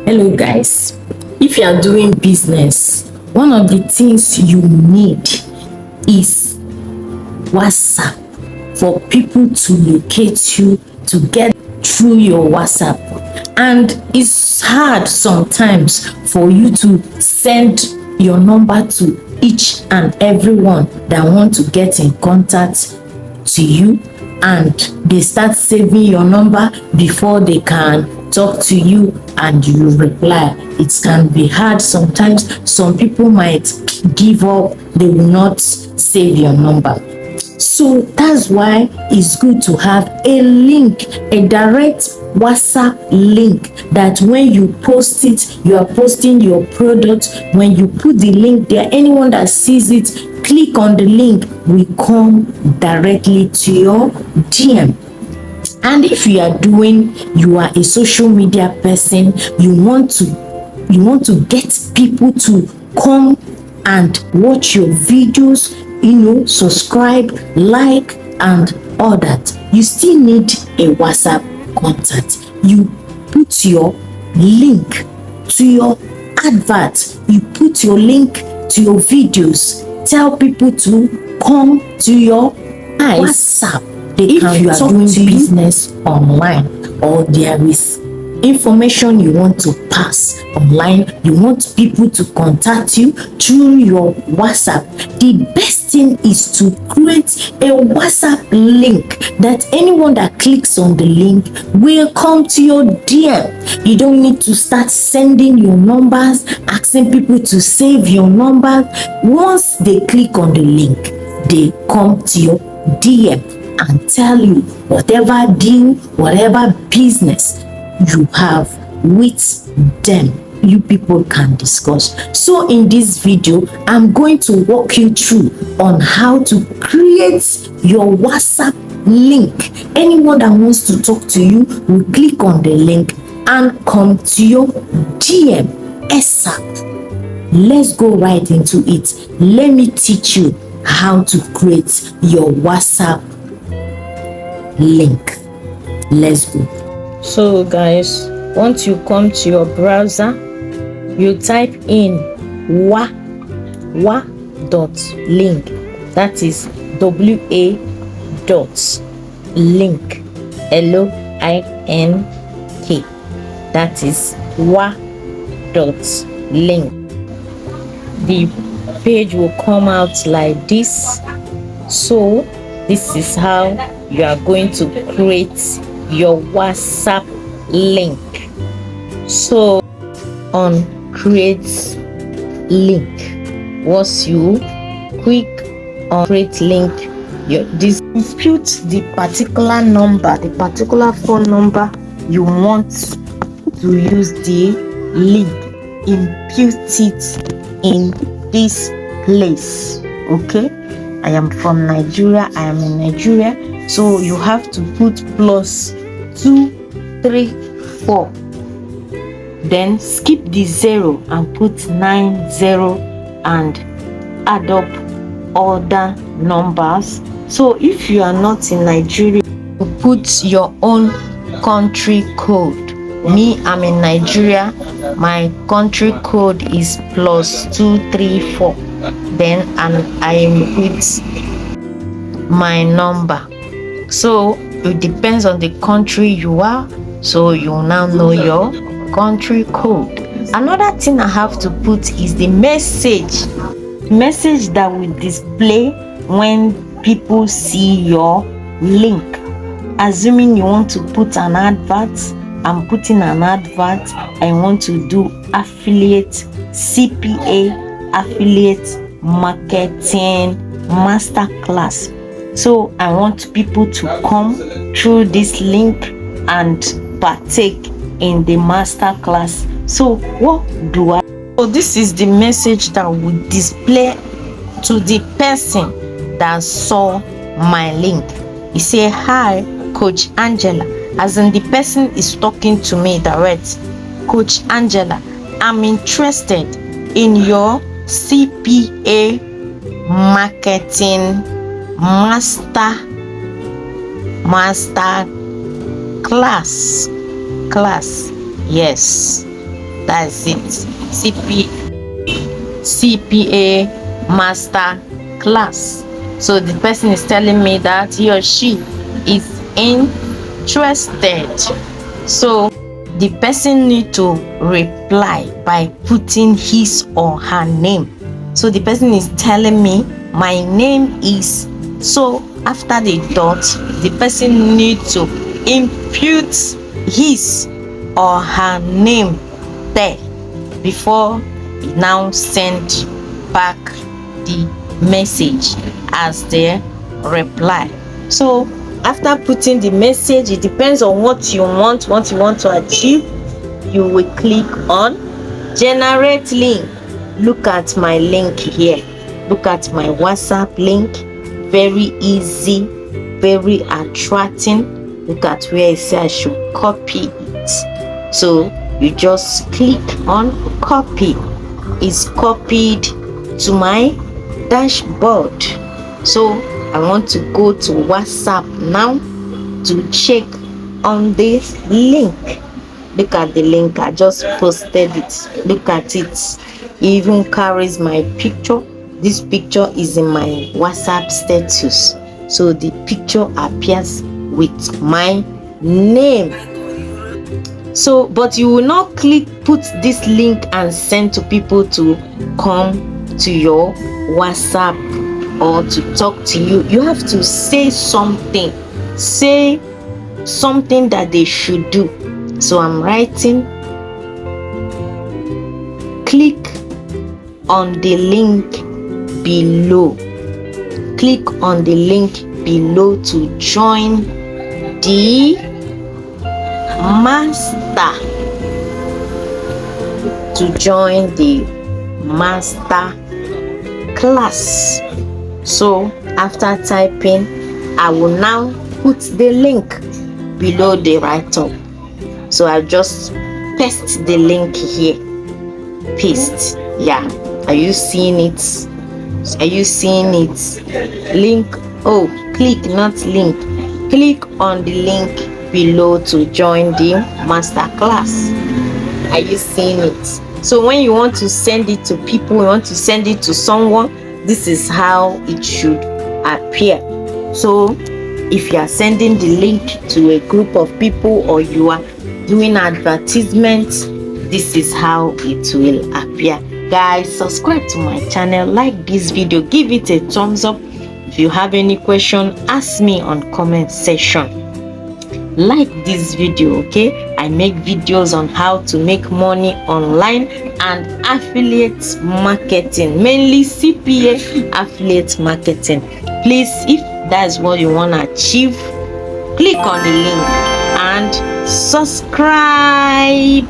Hello guys, if you are doing business, one of the things you need is WhatsApp for people to locate you, to get through your WhatsApp. And it's hard sometimes for you to send your number to each and everyone that want to get in contact to you, and they start saving your number before they can talk to you and you reply. It can be hard sometimes. Some people might give up, they will not save your number. So that's why it's good to have a link, a direct WhatsApp link, that when you post it, you are posting your product. When you put the link there, anyone that sees it, click on the link, will come directly to your DM. And if you are a social media person, you want to get people to come and watch your videos, subscribe, like, and all that, you still need a WhatsApp contact. You put your link to your advert, you put your link to your videos, tell people to come to your WhatsApp. If you are doing business online, or there is information you want to pass online, you want people to contact you through your WhatsApp, the best thing is to create a WhatsApp link that anyone that clicks on the link will come to your DM. You don't need to start sending your numbers, asking people to save your numbers. Once they click on the link, they come to your DM and tell you whatever deal, whatever business you have with them, you people can discuss. So in this video, I'm going to walk you through on how to create your WhatsApp link. Anyone that wants to talk to you will click on the link and come to your DM ASAP. Let's go right into it. Let me teach you how to create your WhatsApp link. Let's go. So guys, once you come to your browser, you type in wa.link, that is wa.link, LOINK, that is wa.link. The page will come out like this. So this is how you are going to create your WhatsApp link. So on create link, once you click on create link, this input the particular number, the particular phone number you want to use the link, input it in this place. Okay, I am from Nigeria, I am in Nigeria, so you have to put +234, then skip the 0 and put 90 and add up other numbers. So if you are not in Nigeria, you put your own country code. Me, I'm in Nigeria, my country code is +234, then and I put my number. So it depends on the country you are, so you now know your country code. Another thing I have to put is the message that will display when people see your link. Assuming you want to put an advert, I'm putting an advert. I want to do affiliate CPA, affiliate marketing masterclass. So I want people to come through this link and partake in the masterclass. So what do I? So this is the message that will display to the person that saw my link. You say, "Hi, Coach Angela," as in the person is talking to me direct. "Coach Angela, I'm interested in your CPA marketing master class. Yes, That's it. CPA master class. So the person is telling me that he or she is interested. So the person need to reply by putting his or her name. So the person is telling me my name is, so after the dot the person need to impute his or her name there before now send back the message as their reply. So after putting the message, it depends on what you want to achieve. You will click on generate link. Look at my link here, look at my WhatsApp link. Very easy, very attracting. Look at where it says I should copy it. So you just click on copy. It's copied to my dashboard. So I want to go to WhatsApp now to check on this link. Look at the link, I just posted it. Look at it. It even carries my picture. This picture is in my WhatsApp status, so the picture appears with my name. So but you will not put this link and send to people to come to your WhatsApp or to talk to you. You have to say something that they should do. So I'm writing, click on the link below. Click on the link below to join the master. To join the master class. So after typing, I will now put the link below the write-up. So I'll just paste the link here. Paste. Yeah. Are you seeing it? Are you seeing it? Link. Oh, click, not link. Click on the link below to join the master class. Are you seeing it? So when you want to send it to people, you want to send it to someone, this is how it should appear. So if you are sending the link to a group of people or you are doing advertisements, this is how it will appear. Guys, subscribe to my channel, like this video, give it a thumbs up. If you have any question, ask me on comment section. Like this video, okay? I make videos on how to make money online and affiliate marketing, mainly CPA affiliate marketing. Please, if that's what you want to achieve, click on the link and subscribe.